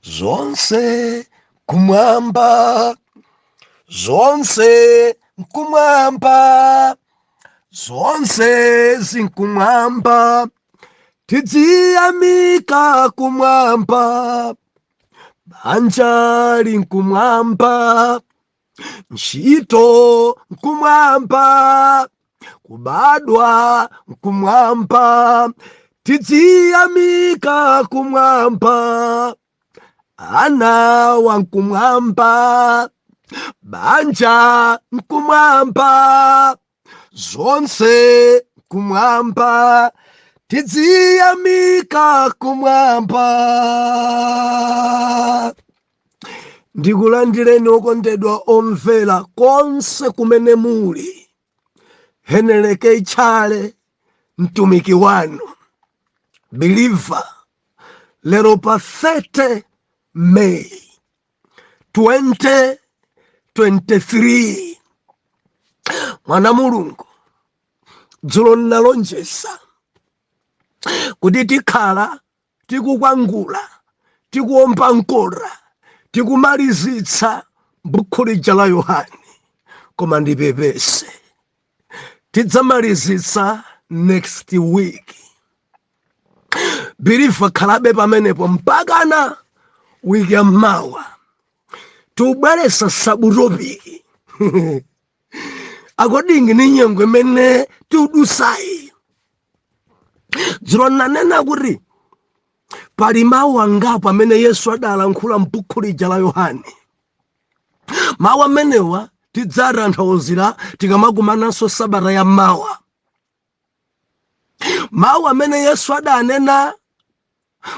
zonse kumwamba, zonse kumwamba, zonse zinkumwamba, tidziyamika kumwamba, banja linkumwamba, ntchito nkumwamba, kubadwa nkumwamba, tidziyamika kumwamba, ana wankumwamba, banja nkumwamba, zonse kumwamba, tidziyamika kumwamba. Ndikulandireni okondedwa omvera konse kumene muli. Heneleke Tchale, mtumiki wanu, believer, lero pa 30 May 2023. Mwana Mulungu, dzulo nalonjesa kuti tikhala tikukwangula, tikuomba nkora, tikumalizitsa buku lija la Yohane, koma ndipepese tidzamalizitsa next week. Believer, khalabe pamenepo mpakana wiki ya mawa tubweresa sabutopiki akodingi ni nyengo imene tiudusayi. Dzulo nanena kuti pali mawu angapo amene Yesu adalankhula m'buku lija la Yohane. Mawu amenewa tidzatanthauzira tikamakumananso sabata ya mawa. Mawu amene Yesu adanena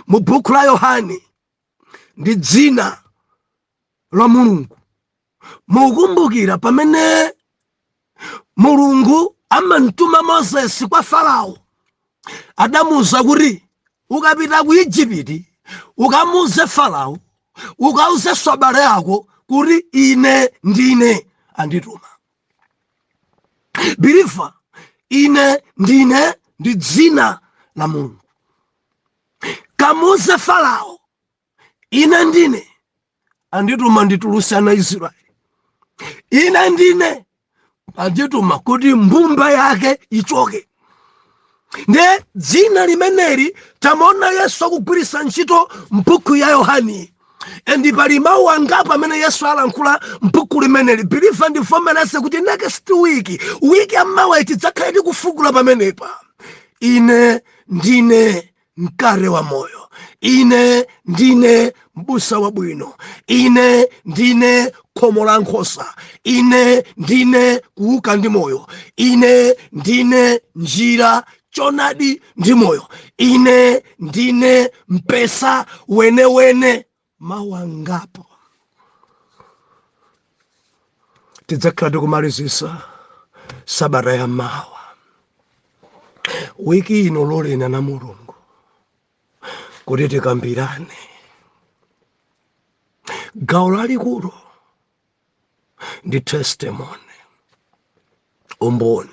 mu buku la Yohane ndi dzina la Mulungu. Mukumbukira pamene Mulungu amantuma Moses kwa Farao, adamuza kuti ukapita ku Igupti ukamuze Farao, ukauze swabale yako kuti ine ndine andituma. Believer, ine ndine ndi dzina la Mulungu. Kamuze Farao, ine ndine andituma nditulutse ana Israeli. Ine ndine andituma kuti mbumba yake ichoke. Nde dzina limeneli tamona Yesu akugwiritsa ntchito m'buku ya Yohane. Endi pali mawu angapo amene Yesu alankhula m'buku limeneli. Believer, ndivomereze kuti next week, wiki ya mawa tidzakhale tikufukula pamenepa. Ine ndine mkate wa moyo. Ine ndine m'busa wabwino. Ine ndine khomo la nkhosa. Ine ndine kuuka ndi moyo. Ine ndine njira, choonadi ndi moyo. Ine ndine mpesa wenewene. Mawu angapo tidzakhala tikumalizisa sabata ya mawa. Wiki ino lolena na Mulungu kuti tikambirane gawo lalikulu ndi testimony, umboni.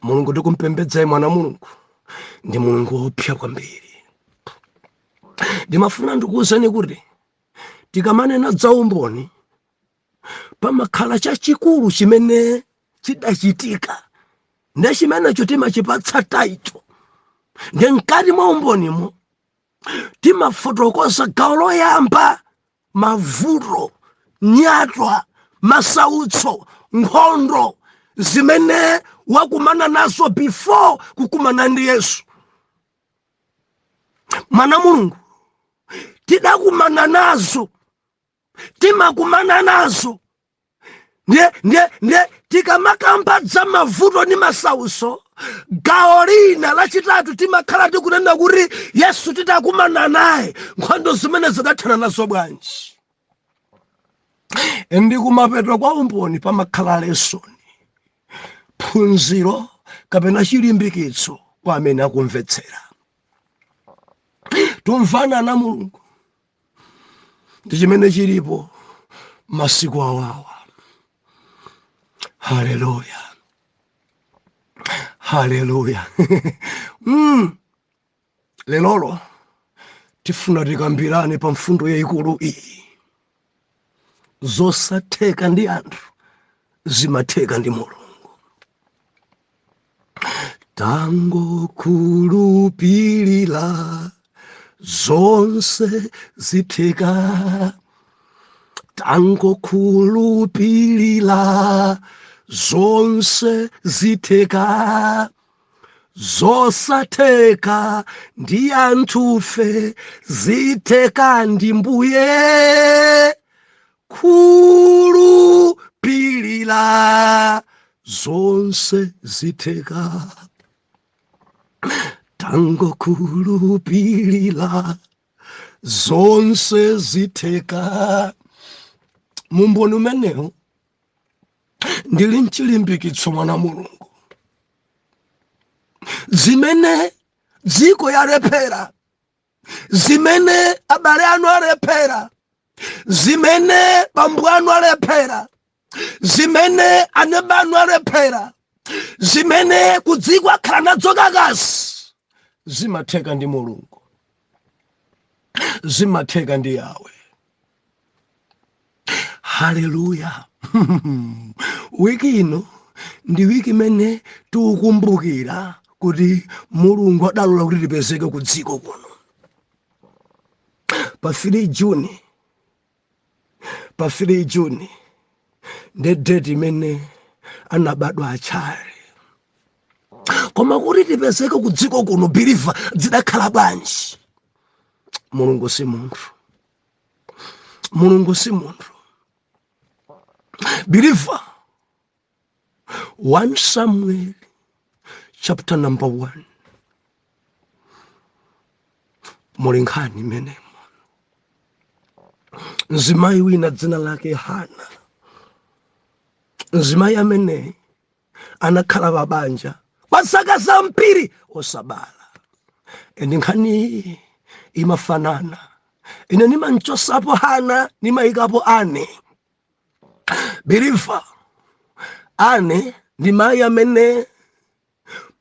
Mulungu tikumpembedza mwana Mulungu ndi Mulungu wopsa kwambiri. Ndimafuna ndikuwuzani kuti tikamanena za umboni pamakhala chachikulu chimene chidachitika, ndi chimenecho timachipatsa taito. Ndi mkati mwa umbonimo timafotokoza gawo loyamba mavuto, nyatwa, masautso, nkhondo zimene wakumana nazo before kukumana ndi Yesu. Mwana Mulungu, tidakumana nazo, timakumana nazo. Ndiye tikamakamba za mavuto ni masautso, gawo lina lachitatu timakhala tikunena kuti Yesu tidakumana naye, nkhondo zimene zidathana nazo bwanji. Ndi kumapeto kwa umboni pamakhala lesoni, phunziro kapena chilimbikitso kwa amene akumvetsera. Tumvana na Mulungu ndi chimene chilipo masiku awawa. Haleluya, haleluya. Lelolo tifuna tikambirane pa mfundo yayikulu iyi. Zosatheka ndi anthu zimatheka ndi Mulungu. Tangokhulupirira zonse zitheka. Tangokhulupirira zonse zitheka. Zosatheka ndi anthufe zitheka ndi Mbuye. Khulupirira zonse zitheka. Tangokhulupirira zonse zitheka. Mumboni umenewu ndili mchilimbikitso mwana Mulungu. Zimene dziko yalephera, zimene abale anu alephera, zimene bambo anu alephera, zimene aneba anu alephera, zimene kudziko akhala nadzo kakasi, zimatheka ndi Mulungu, zimatheka ndi Yawe. Haleluya. Wiki ino ndi wiki imene tikukumbukira kuti Mulungu adalola kuti tipezeke ku dziko kuno. Pa 3 Juni ndi date imene anabadwa Tchale. Koma kuti tipezeke ku dziko kuno believer zidakhala bwanji? Mulungu si munthu. Mulungu si munthu. Believer, 1 Samuel chapter number 1. Mulinkhani menemo. Nzimayi wina dzina lake Hana. Nzimayi amene anakhala babanja kwa zaka zambiri osabala. Ende nkhani imafanana. Ine nimanchosapo Hana nimayikapo Ane. Believer, Ane ndi mayi amene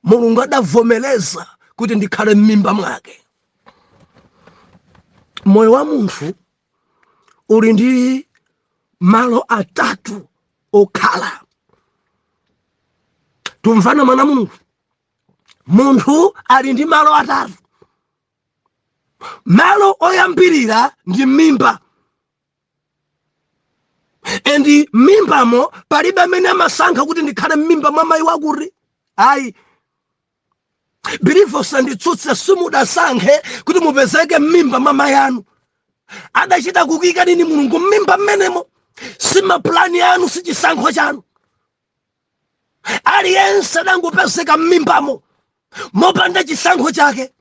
Mulungu adavomeleza kuti ndikhale m'mimba mwake. Moyo wa munthu uli ndi malo atatu okhala. Tumvana mwana Mulungu. Munthu ali ndi malo atatu. Malo oyambirira ndi mimba. Endi mimbamo palibe amene amasankha kuti ndikhale m'mimba mwa mayi wakuti. Ayi. Believer sanditsutse simudasankhe kuti mupezeke m'mimba mwa mayi anu. Adachita kukuyika nini Mulungu m'mimba mmenemo? Si maplani anu, si chisankho chanu. Aliyense adangopezeka m'mimbamo mopanda chisankho chake.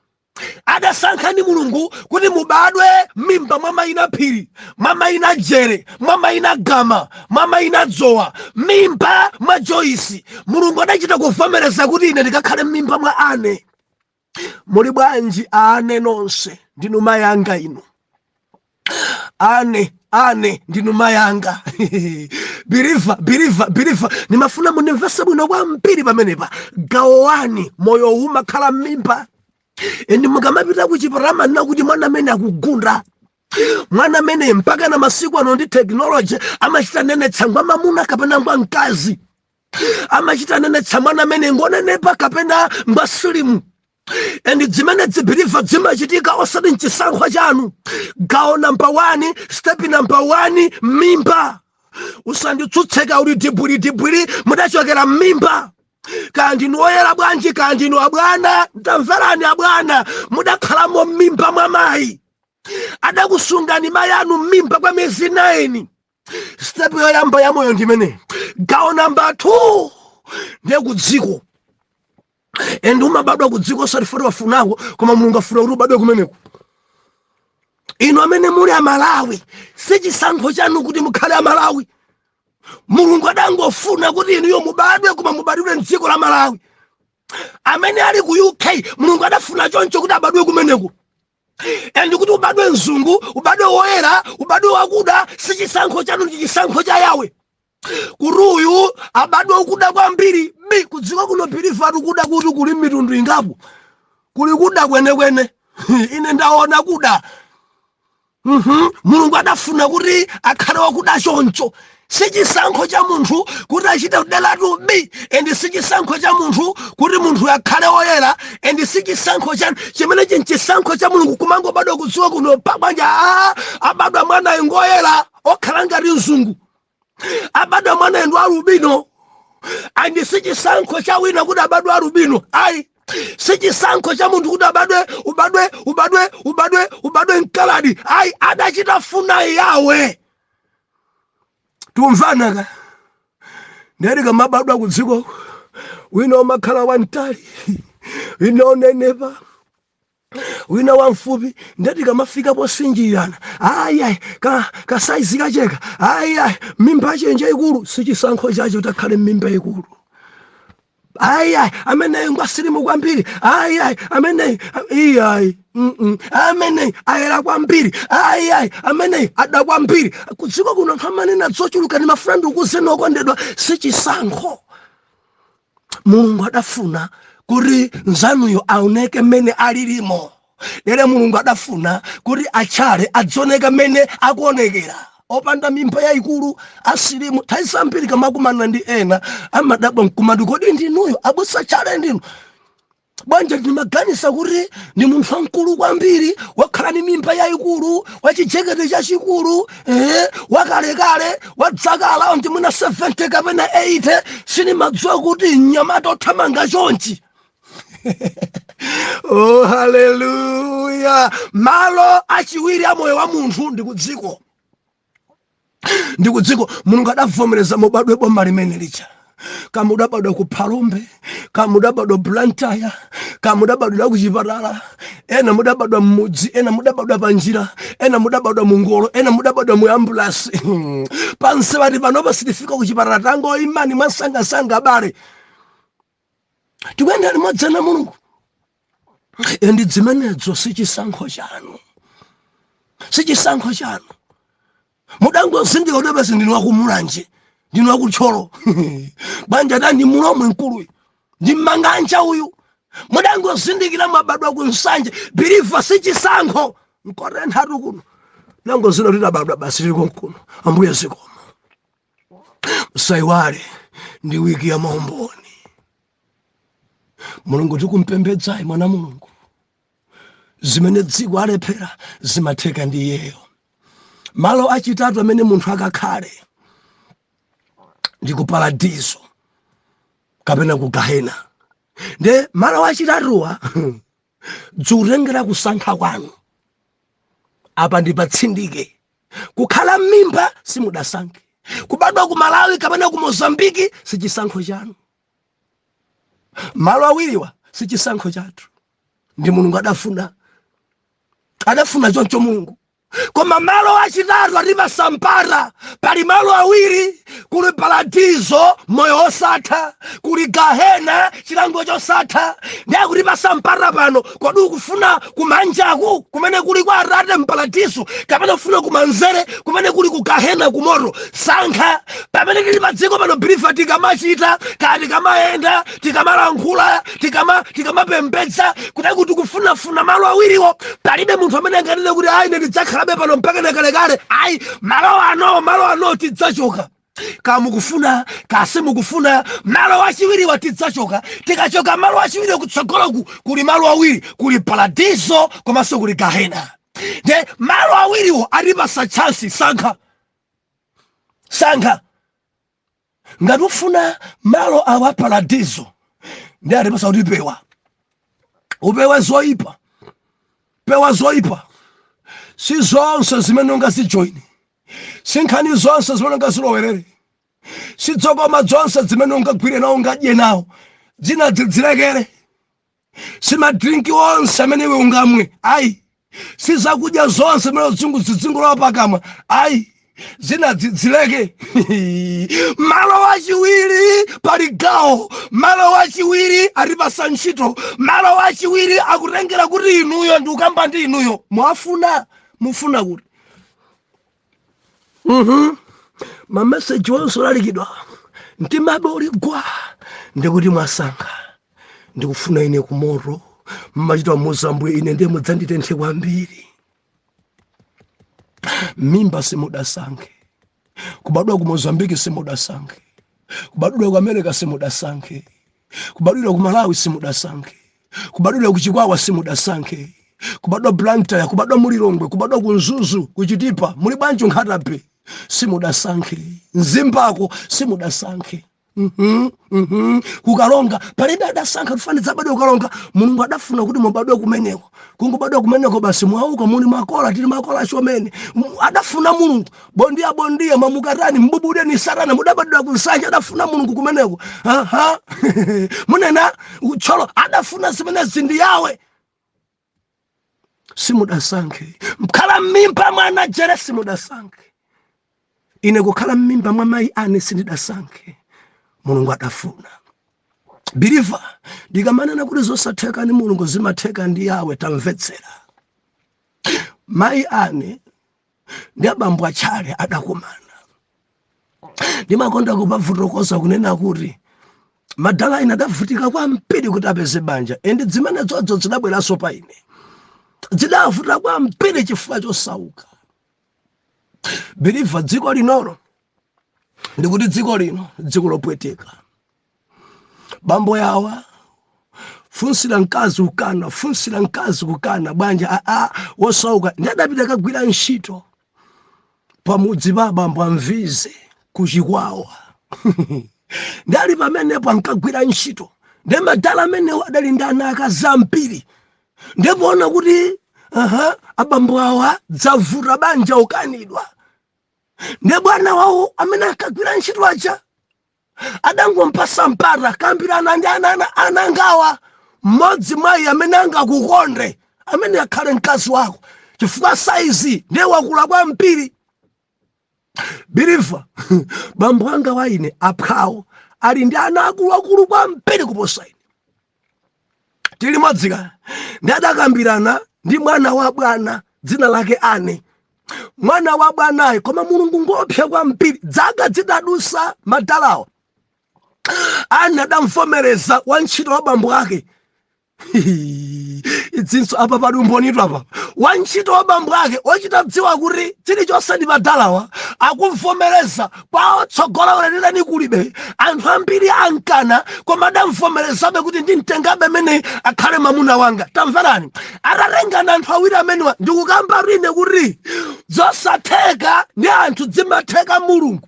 Adasankha ndi Mulungu kuti mubadwe m'mimba mwa mayina Phiri, mwa mayina Jere, mwa mayina Gama, mwa mayina Dzowa, mimba mwa Joyce. Mulungu adachita kuvomereza kuti ine ndikakhale m'mimba mwa Ane. Muli bwanji Ane nonse? Ndinu mayanga inu. Ane ndinu mayanga. Believer, nimafuna munimvese bwino kwambiri pamenepa. Gawo 1 moyo umakhala m'mimba. Endi mukamapita kuchipatala na kuti mwana amene akugunda. Mwana amene mpaka na masiku ano ndi technology amachita nenetsa ngwa mamuna kapena ngwa mkazi. Amachita nenetsa mwana amene ngonenepa kapena ngwa slimu. Endi zimene zibeliever zimachitika osati mchisankho chanu. Gawo number 1, step number 1, mimba. Usanditsutseka uli dibwiri mudachokera mimba. Kandi noyera bwanji, kandi no abwana, ndamverani abwana, mudakhalamo m'mimba mwa mayi. Adakusungani mayi anu m'mimba kwa miyezi 9. Step yoyamba ya moyo ndimene. Gawo number 2 ndiye kudziko. Endi umabadwa kudziko salifoti wafunako, koma Mulungu afuna kuti ubadwe kumeneko. Inu amene muli Amalawi, si chisankho chanu kuti mukhale Amalawi. Mulungu adangofuna kuti inuyo mubadwe koma mubadwire m'dziko la Malawi. Amene ali ku UK, Mulungu adafuna choncho kuti abadwe kumeneko. Endi kuti ubadwe mzungu, ubadwe woyera, ubadwe wakuda, si chisankho chanu, ndi chisankho cha Yawe. Kuruyu abadwe ukuda kwambiri, kudziko kuno believer akuda kuti kuli mitundu ingapo. Kuli kuda kwene. ine ndaona kuda. Mulungu adafuna kuti akhale wakuda choncho. Sichisankho cha munthu kuti achite kudela tubi, endi sichisankho cha munthu kuti munthu akhale woyera, endi sichisankho cha chimene chisankho cha Mulungu kumango bado kudziwa kuno pabanja abadwa mwana ngoyera okhala ngati mzungu, abadwa mwana ndo alubino, andi sichisankho cha wina kuti abadwa alubino. Ayi, sichisankho cha munthu kuti ubadwe mkaladi. Ayi, adachita funa yawe. Tumvana ka nderi kama babwa kudziko wina omakhala wantali, wina onenepa, wina wamfupi, ndeti kamafika posinjirana ayi ka size kacheka ayi mimba chenje ikulu. Sichisankho chacho takhale mimba ikulu. Ayi amene ngwasirimu kwambiri, ayi amene amene ayera kwambiri, ayi amene ada kwambiri. Kudziko kuno nkamanena dzochuluka ni mafrandi ukuzena okondedwa. Sichisankho. Mulungu adafuna kuti nzanuyo aoneke mene alilimo. Lero Mulungu adafuna kuti Atchale adzoneka mene akuonekera. Opanda mimba yayikulu asirimu taisambiri kamakumana ndi ena amadabwa mkumadu kodi ndinuyo abusa Atchale ndinu. Bwanja ndimaganisa kuti ndi munthu wankulu kwambiri, wakhala ni mimba yayikulu, wachijekete chachikulu, wakalekale, wadzakala ndi mwina 70 kapena 80. Sinimadziwa kuti mnyamata othamanga chonchi. Oh, haleluya. Malo achiwiri a moyo wa munthu ndi kudziko. Ndikudziko Mulungu adavomereza mubadwe boma limene licha. Kamudabadwa ku Palombe, kamudabadwa Blantyre, kamudabadwa ku Chipatala, ena mudabadwa mmudzi, ena mudabadwa panjira, ena mudabadwa mungolo, ena mudabadwa mu ambulance. Panse bati panopa sitifika ku Chipatala tango imani masanga abale. Tikuyenda limodzi na Mulungu. Endi zimenezo sichisankho chanu. Sichisankho chanu. Mudango sindi odeba sindinu wakumulanje, ndinu wakutcholo. Banja dani mulomwe nkulu, ndi manganja uyu. Mudango sindikira mabadwa ku Nsanje, biliva sichisankho. Nkore nthatu kuno. Nango zino lidabadwa basi liko kuno. Ambuye zikomo. Musaiwale ndi wiki ya maumboni. Mulungu tikumpembedzayi mwana Mulungu. Zimene dziko alephera zimatheka ndi iyeyo. Malo achitatu amene munthu akakhale ndi ku paradiso kapena ku Gahena. Nde malo achitatuwa dzikutengera kusankha kwanu. Apa ndi patsindike. Kukhala m'mimba simudasankhe. Kubadwa ku Malawi kapena ku Mozambiki sichisankho chanu. Malo awiriwa sichisankho chathu. Ndi Mulungu adafuna choncho Mulungu. Koma malo achitatu alimasampara. Pali malo awiri, kuli paradiso moyo osatha, kuli Gahena chilango chosatha. Ndiye kuti masampara pano kodi ukufuna kumanjaku kumene kuli kwa Atate mparadiso, kapena ufuna kumanzere kumene kuli ku Gahena kumoto. Sankha. Pamene tili padziko pano biliva tikamachita, kati kamaenda, tikamalankhula, tikamapembedza, kuti kufunafuna malo awiriwo. Palibe munthu amene anganene kuti ayi ndidzakhala pano mpaka nakalekale. Ayi, malo ano tidzachoka. Kamukufuna kasimukufuna malo wachiwiri tidzachoka. Tikachoka malo wachiwiri kutsogola kuli malo awiri, kuli paradiso komanso kuli Gahena. Nde malo awiriwo alipasa chance. Sankha. Ngati ufuna malo awa paradiso, ndi alipasa kuti upewe zoyipa. Pewa zoyipa. Si zonse zimene ungazijoyine. Sinkhani zonse zimene ungazilowerere. Si dzokoma zonse zimene ungagwire nawo ungadye nawo. Dzina dzilekere. Si madrinki onse amene iwe ungamwe. Ayi. Si zakudya zonse zimene zizingolowa pakamwa. Ayi. Zina dzileke. Malo wachiwiri pali gawo. Malo wachiwiri alipasa ntchito. Malo wachiwiri akutengera kuti inuyo ndi ukamba ndi inuyo. Mufuna kuti. Mameseji onse olalikidwa. Mtimabe uligwa. Ndikuti mwasankha. Ndikufuna ine kumoto. machita muza Ambuye ine ndiye mudzanditenthe kwambiri. Mimba simudasankhe, kubadwa ku Mozambique simudasankhe, kubadwa ku America simudasankhe, kubadwa ku Malawi simudasankhe, kubadwa ku Chikwawa simudasankhe, kubadwa Blantyre, kubadwa Mulilongwe, kubadwa ku Nzuzu, ku Chitipa, muli bwanji Nkhatabe simudasankhe, Nzimbako simudasankhe. Kukalonga palibe adasankha tufanitsa badwe kukalonga. Mulungu adafuna kuti mubadwe kumeneko. Kungubadwa kumeneko basi mwauka muli makola tili makola ashomene. Adafuna Mulungu bondia mamukatani mbubude ni sarana mudabadwa kusanja. Adafuna Mulungu kumeneko. Munena Tchale adafuna zimene zindi yawe simudasankhe. Mkhala mimba mwana jere simudasankhe. Ine kukhala mimba mwa mayi ane sindidasankhe. Mulungu adafuna. Believer, ndikamana kuti zosatheka ni Mulungu zimatheka ndi yawe tamvetsera. Mayi ane ndi abambo a Tchale adakumana. Ndimakonda kupavutokoza kunena kuti madala ina adavutika kwambiri kuti apeze banja. Ende zimene zodzo zidabweranso pa ine. Zidavuta kwambiri chifukwa chosauka. Believer, dziko linolo ndikuti dziko lino dziko lopweteka. Bambo yawa funsira mkazi kukana banja wosauka. Ndadapita kagwira ntchito pamudzi pa bambo amvize ku Chikwawa. Ndali pamenepo ankagwira ntchito. Ndi madala amene adali ndi ana akazi ambiri. Ndikuona kuti abambo awa dzavuta banja ukanidwa. Ne bwana wawo amene akagwira ntchito aja adangompasa mpata kambirana ndi anangawa. Mmodzi mwayi amene angakukonde amene akhale mkazi wako chifukwa saizi ndiye wakula kwambiri. Believer, bambo anga wa ine aphawo ali ndi ana akulu kwambiri kuposa ine. Tili modzika ndi adakambirana ndi mwana wa bwana dzina lake Ane. Mwana wa bwanayo koma Mulungu ngopsa kwambiri. Dzaka zidadusa madalawo. Ana adamvomereza wantchito wa bambo ake. Idzinso apa pali umbonito apa. Wantchito wa bambo ake ochita dziwa kuti chilichonse ndi madalawa akumvomereza kwa tsogola leleni kulibe. Anthu ambiri ankana koma adamvomerezabe kuti ndimtengabe amene akhale mamuna wanga. Tamverani, atalengana anthu awiri amenewa ndikukamba rine kuti zosatheka ndi anthu zimatheka Mulungu.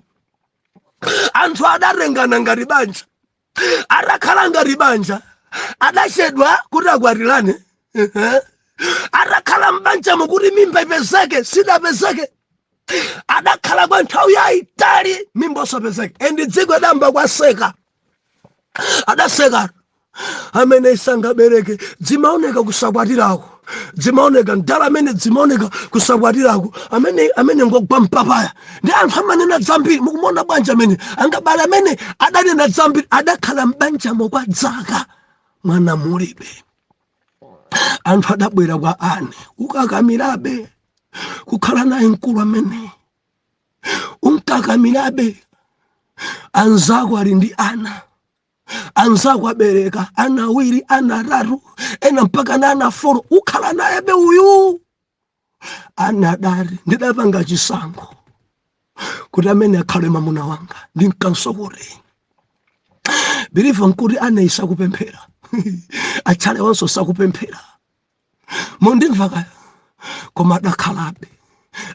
Anthu adarengana ngati banja, adakhala ngati banja, adachedwa kuti akwatirane. Adakhala m'banjamo kuti mimba ipezeke sidapezeke. Adakhala kwa nthawi yayitali mimba osapezeke. Endi dziko adamba kwaseka. Adaseka amene isangabereke zimaoneka kusakwatirako. Zimaoneka ndala amene zimaoneka kusakwatirako. Amene ngogwa mpapaya. Ndi anthu amanena dzambiri. Mukumona banja amene angabala amene adanena dzambiri. Adakhala m'banjamo kwa dzaka mwana mulibe. Anthu adabwera kwa Ane ukakamirabe kukhala naye mkulu amene unkakamirabe. Anzako ali ndi ana, anzako abereka ana awiri ana atatu ena mpaka na ana 4 ukhala naye be uyu. Ana adali ndidapanga chisankho kuti amene akhale mamuna wanga ndinkansokore. Believer, nkuti Ane isakupemphera. Atchale wanso sakupemphera. Mundimva kaya koma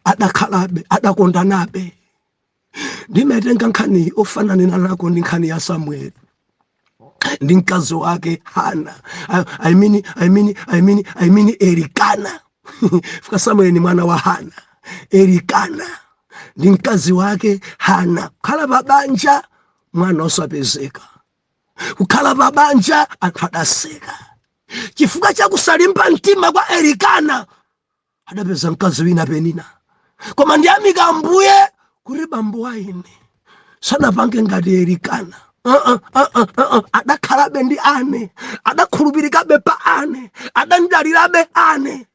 adakhalabe adakondanabe. Ndimetenga nkhani ofanana nako ndi nkhani ya Samuel ndi mkazi wake Hana. I mean Elikana. Fika Samuel ni mwana wa Hana. Elikana ndi mkazi wake Hana. Khala babanja mwana osapezeka. Kukhala babanja anthu adaseka. Chifukwa cha kusalimba mtima kwa Elikana adapeza mkazi wina Penina. Koma ndiyamika Ambuye kuti bambo wa ine sanapange ngati Elikana. Adakhalabe ndi Ane, adakhulupirikabe pa Ane, adandalirabe Ane.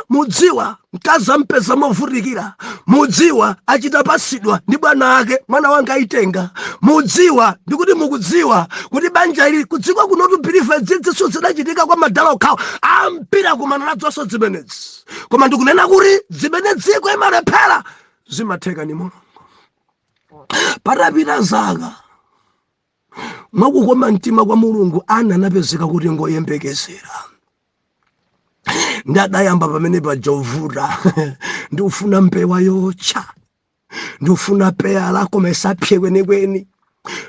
mudziwa mkazi ampeza movutikira, mudziwa achita pasidwa ndi bwana ake mwana wanga aitenga, mudziwa ndikuti mukudziwa kuti banja ili kudziko kunotu bilifa dzidziso zidachitika kwa madala okhawo ampira kumana nadzonso zimenezi, koma ndikunena kuti zimeneziko imalephera zimatheka ni Mulungu. Patapita zaka mwakukoma mtima kwa Mulungu ana anapezeka kuti ngoyembekezera. Ndadayamba pamene pajovuta ndikufuna mpewa yocha, ndikufuna peya lako mesapye kwenikweni,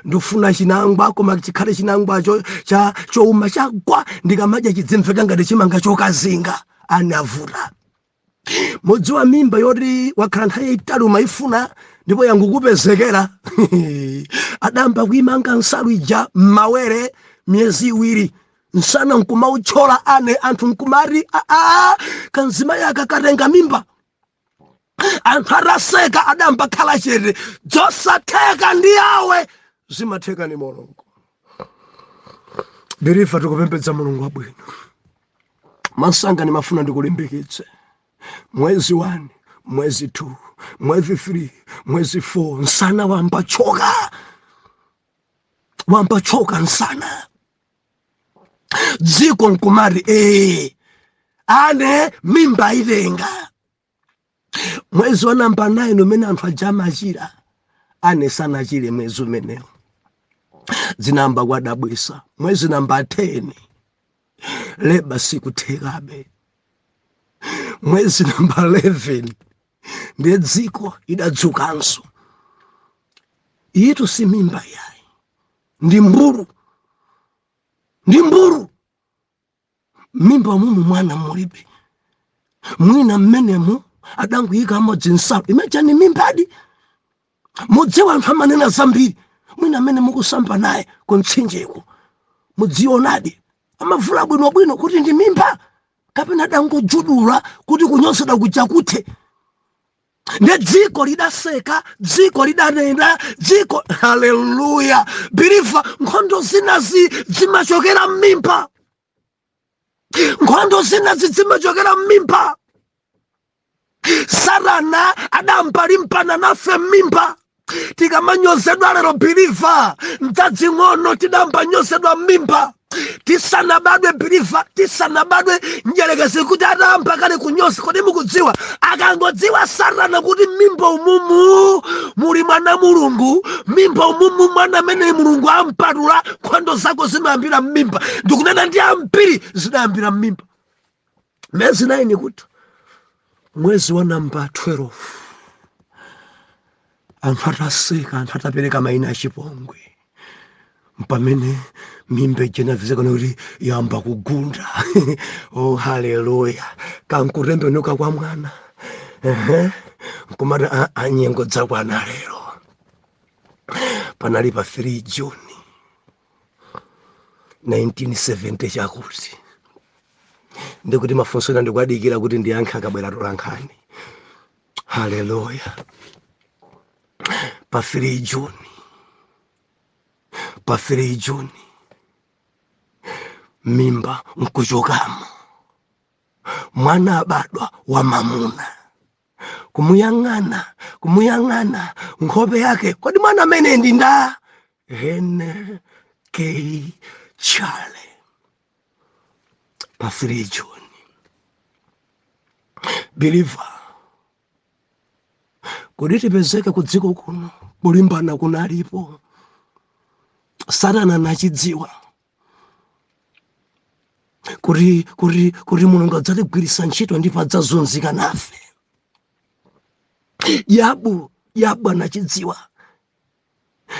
ndikufuna chinangwa koma chikhale chinangwa chouma chagwa ndikamadya chidzimveka ngati chimanga chokazinga. Anavuta. Mudziwa mimba yoti wakhala nthawi yayitali umayifuna ndipo yangukupezekera adamba kuimanga nsalu ija m'mawere myezi iwiri, nsana nkumauchola ane anthu nkumati kanzima yaka katenga mimba, anthu ataseka adamba khala chete, zosatheka ndi yawe zimatheka ni Mulungu. Birifa tikupembedza Mulungu wabwino. Masanga ni mafuna ndikulimbikitse. Mwezi 1, mwezi 2, mwezi 3, mwezi 4, nsana wampachoka nsana. Dziko nkumari ane mimba ilenga. Mwezi wa namba 9 umene anthu ajama achira ane sana achire mwezi umenewo. Zinamba kwadabwisa. Mwezi namba 10 leba sikuthekabe. Mwezi namba 11 ndiye dziko idadzukanso. Itu si mimba yayi, ndi mburu. Mimba mumu mwana mulibe. Mwina mmenemu adanguyika amodzi nsalu imechani mimbadi. Mudziwa anthu amanena zambiri. Mwina mmene mukusamba naye kumtsinjeko mudzionadi amavula bwinobwino kuti ndi mimba, kapena dangojudula kuti kunyozedwa kuja kuthe. Ne dziko lidaseka, dziko lidanena, dziko haleluya. Birifa nkhondo zinazi zimachokera mmimba. Nkhondo zinazi zimachokera mmimba. Satana adampali mpana nafe mmimba. Tikamanyozedwa lero birifa mdzadzi ng'ono tidamba nyozedwa mmimba. Tisanabadwe birifa, tisanabadwe njelekezi kuti adamba kale kunyoza. Kodi mukudziwa akangodziwa Satana kuti mimba umumu muli mwana Mulungu, mimba umumu mwana mene Mulungu ampatula, nkhondo zako zimayambira mmimba. Ndikunena ndi ambiri zidayambira mmimba. Mwezi 9 kuti mwezi wa namba 12 anthu ataseka, anthu atapereka mayina achipongwe. Mpamene mimba ijenavizeka kuti yamba kugunda. Oh haleluya. Kankutembenuka kwa mwana nkumati anyengo dzakwana lero. Panali pa 3 Juni 1970 chakuti ndikuti mafunso ena ndikwadikira kuti ndiyankhe akabwera tolankhani. Haleluya. Pa 3 Juni mimba nkuchokamo, mwana abadwa wa mamuna. Kumuyang'ana nkhope yake, kodi mwana amene ndi nda Ndi Tchale. Pa 3 Juni believer kodi tipezeke ku dziko kuno kulimbana kunalipo. Satana anachidziwa kuti Mulungu adzatigwirisa ntchito ndipo adzazunzika nafe. Yabu anachidziwa.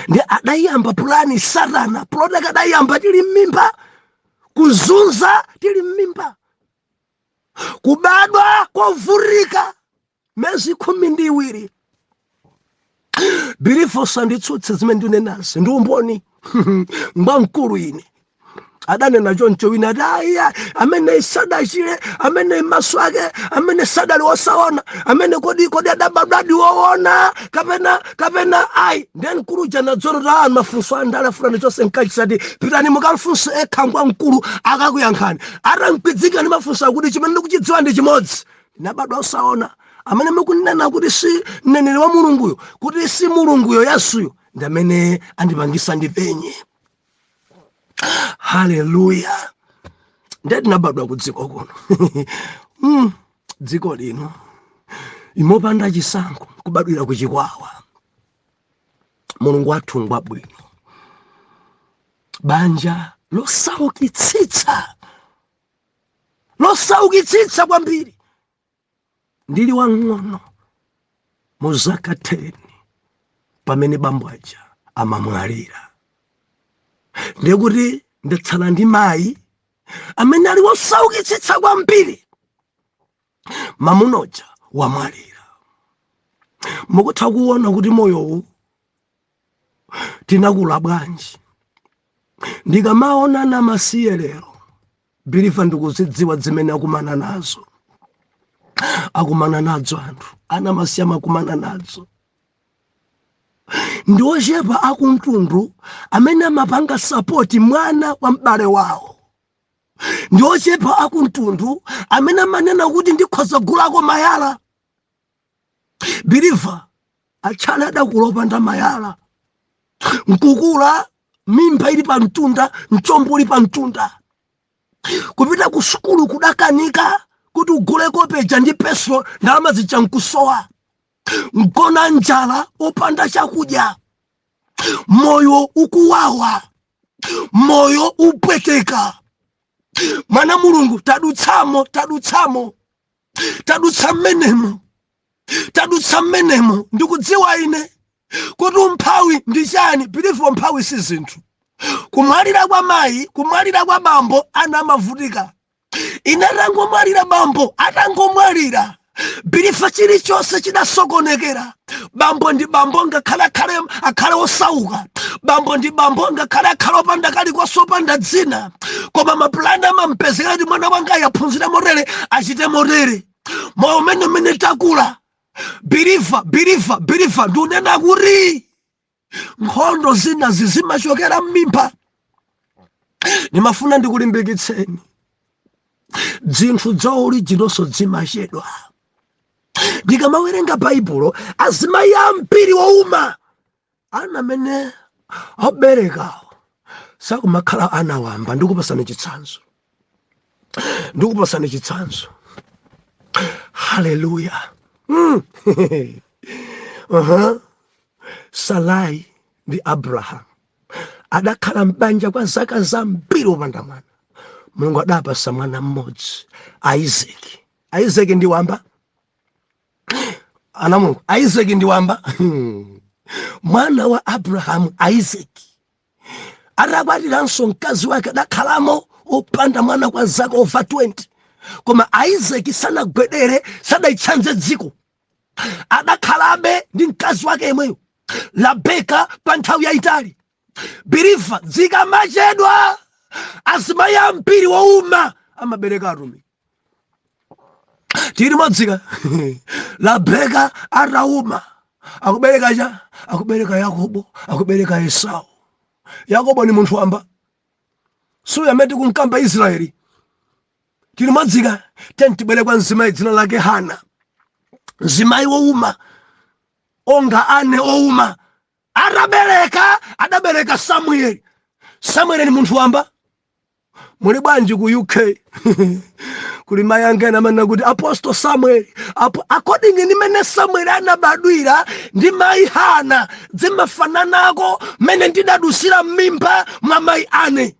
Ndi adayamba plani Satana, plotaka adayamba tili mmimba, kuzunza tili mmimba, kubadwa kovurika mezi 12. Bilifo sanditsutse zimene ndinenazi ndi umboni ngwa mkulu ine. adanena choncho wina daya amene sadachire amene maso ake amene sadali osaona amene kodi adabadwadi woona kapena ai then kuruja na dzoro la mafunso andala fulani chose nkachisati pitani mukamfunso ekhangwa mkulu akakuyankhani atamkwidzika ni mafunso akuti chimene ndikuchidziwa ndi chimodzi ndinabadwa osaona amene mukunena kuti si mneneri wa mulunguyo kuti si mulunguyo Yesuyo ndi amene andipangisa ndipenye. Haleluya. Ndeti nabadwa ku dziko kuno dziko lino imopanda chisankho kubadwira ku chikwawa. Mulungu wathu ngwabwino, banja losaukitsitsa kwambiri. Ndili wang'ono mu zaka 10 pamene bambo aja amamwalira, ndikuti ndatsala ndi mayi amene ali wosaukitsitsa kwambiri. Mamunoja wamwalira. Mukutha kuona kuti moyowu tinakula bwanji. Ndikamaona na masiye lero bilifa ndikuzidziwa zimene akumana nazo anthu ana masiyama akumana nazo. Ndi ochepa akumtundu amene amapanga sapoti mwana wa m'bale wawo. Ndi ochepa akumtundu amene amanena kuti ndikhoza gulako mayala. Biliva Tchale adakulopa nda mayala, nkukula mimba ili pa mtunda, mchombo uli pa mtunda. Kupita ku sukulu kudakanika kuti uguleko peja ndi peso ndalama zija nkusowa. Nkona njala opanda chakudya. Moyo ukuwawa, moyo upweteka. Mwana Mulungu tadutsa menemo ndikudziwa ine kuti umphawi ndi chani. Bilifu umphawi si zinthu. Kumwalira kwa mayi, kumwalira kwa bambo anamavutika. Ine atangomwalira bambo atangomwalira bilifa chilichonse chidasokonekera. Bambo ndi bambo ngakhale akhale osauka. Bambo ndi bambo ngakhale akhale opanda kalikonse opanda dzina. Koma mapulani amampezeka kuti mwana wanga yaphunzira motere achite motere. Moyo umene takula. Bilifa ndunena kuti nkhondo zina zimachokera m'mimba. Nimafuna ndikulimbikitseni zinthu za originalso zimachedwa. Ndikamawerenga Baibulo azimayi ambiri wouma ana amene aberekawo sakumakhala ana wamba. Ndikupasani chitsanzo. Haleluya. Sarai ndi Abraham adakhala mbanja kwa zaka zambiri opanda mwana. Mulungu adapasa mwana mmodzi, Isaac ndi wamba. Ana Mulungu, Isaac ndi wamba. Mwana wa Abraham Isaac adakwatiranso mkazi wake adakhalamo opanda mwana kwa zaka over 20. Koma Isaac sanagwedere sadaitsanze dziko. Adakhalabe ndi mkazi wake yemweyo Labeka pa nthawi yayitali. Bilifa zikamachedwa azimayi ambiri wouma amabereka atumiki. Tiri modzika Labeka atauma akubereka Yakobo, akubereka Esau. Yakobo ni munthu wamba, suya amene kumkamba Israeli. Tiri modzika tentibereka nzimayi dzina lake Hana, nzimayi wouma onga ane ouma. Adabereka Samueli ni munthu wamba. Muli bwanji ku UK kuli mayangena amene kuti Apostle Samuel according ni mene Samuel anabadwira ndi mayi Hana zimafananako mene ndidadusira mimba mwa mayi ane.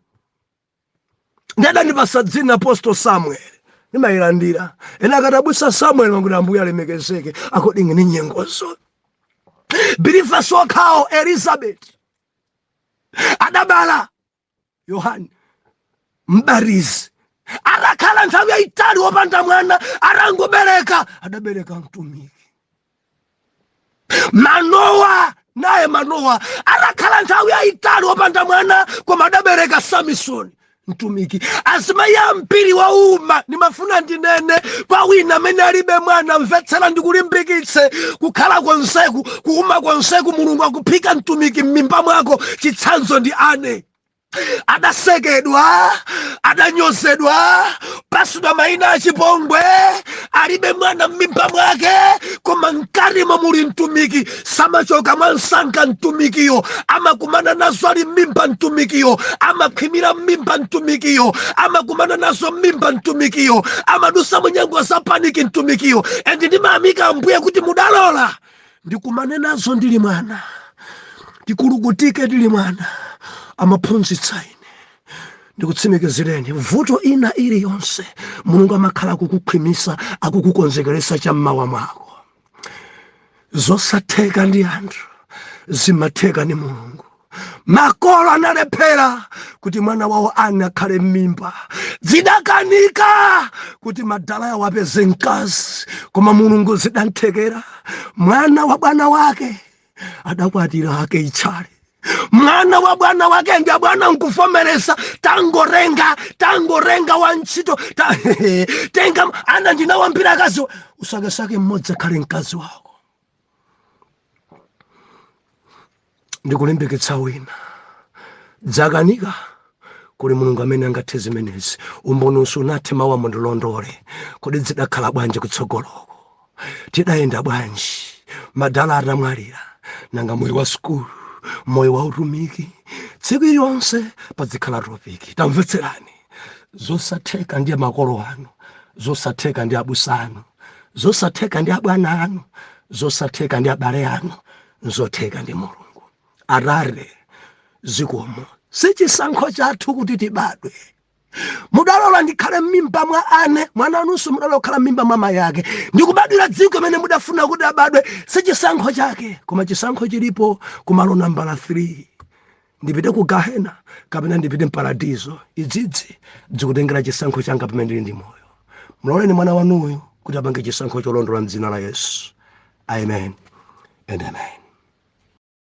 Ndadandipasa dzina Apostle Samuel nimayilandira. Ena katabusa Samuel manguti Ambuye alemekezeke according ni nyengozo. Bilifa sokhawo Elizabeth adabala Yohani mbarizi. Adakhala nthawi yayitali wopanda mwana, atangobereka adabereka mtumiki. Manowa adakhala nthawi yayitali wopanda mwana, koma adabereka Samson mtumiki. Azimayi ambiri wa uma nimafuna ndinene kwa wina amene alibe mwana, mvetsera ndikulimbikitse kukhala konseku, kuuma konseku Mulungu akuphika mtumiki m'mimba mwako. Chitsanzo ndi Ane. Adasekedwa, adanyozedwa, pasudwa mayina achipongwe, alibe mwana m'mimba mwake, koma mkarimo muli mtumiki. Samachoka mwansanga mtumikiyo, amakumana nazo ali m'mimba mtumikiyo, amakhwimira m'mimba mtumikiyo, amakumana nazo m'mimba mtumikiyo, amadusa munyengo za paniki mtumikiyo. Endi ndimamika Ambuye kuti mudalola ndikumane nazo ndili mwana, ndikulukutike ndili mwana. Amaphunzitsa ine ndikutsimikizireni vuto ina iliyonse Mulungu amakhala kukukhwimisa, akukukonzekeresa cham'mawa mwako. Zosatheka ndi anthu, zimatheka ni Mulungu. Makolo analephera kuti mwana wawo Ane akhale m'mimba, zidakanika kuti madala yawo apeze mkazi, koma Mulungu zidanthekera. Mwana wa bwana wake adakwatira ake Tchale. Mwana wa bwana wake ndi bwana nkuvomeresa, tangorenga wa ntchito tenga ana ndinawambira akazi usakesake mmodzi akhale mkazi wako. Ndikulimbikitsa wina, dzakanika kuli Mulungu amene angathe zimenezi. Umboni usunati mawu amundilondole, kodi zidakhala bwanji kutsogoloko, tidayenda bwanji, madala atamwalira, nanga moyo wa sukulu, moyo wa utumiki, tsiku iliyonse pazikhala topiki. Tamvetserani, zosatheka ndi makolo anu, zosatheka ndi abusa anu, zosatheka ndi abwana anu, zosatheka ndi abale anu, zotheka ndi Mulungu. Arare zikomo, sichisankho chathu kuti tibadwe. Mudalola ndikhale m'mimba mwa Ane, mwana anunso mudalola kukhala m'mimba mwa amayi ake, ndikubadwira dziko amene mudafuna kuti abadwe. Sichisankho chake, koma chisankho chilipo kumalo nambala 3. Ndipite ku Gahena kapena ndipite mparadizo. Idzidzi dzikutengera chisankho changa pamene ndili ndi moyo. Muloleni mwana wanuyo kuti apange chisankho cholondola m'dzina la Yesu. Amen and amen.